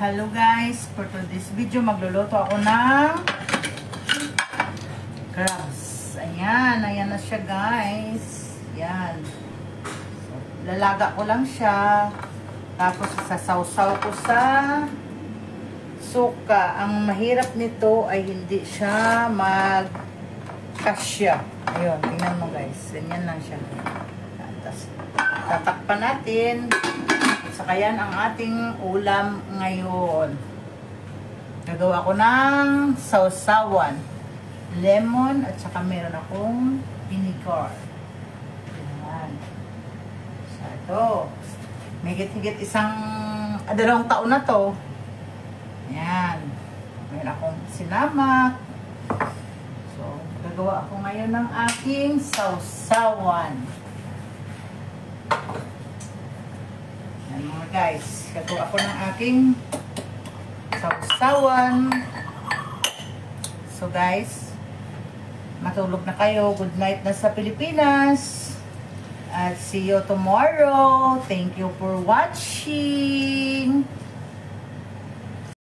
Hello guys, for today's video magluluto ako ng crabs. Ayan na siya guys. Yan. So, lalaga ko lang siya. Tapos sasawsaw ko sa suka. Ang mahirap nito ay hindi siya magkasya. Ayun, tingnan mo guys. Ganyan lang siya. Tapos tatakpan natin. Saka yan ang ating ulam ngayon. Gagawa ko ng sausawan, lemon, at saka meron akong vinegar. Ayan. So, ito. May higit-higit dalawang taon na to. Ayan. Meron akong sinamak. So, gagawa ako ngayon ng aking sausawan. Ayan mga guys, gagawa ako ng aking sausawan. So guys, matulog na kayo. Good night na sa Pilipinas. At see you tomorrow. Thank you for watching.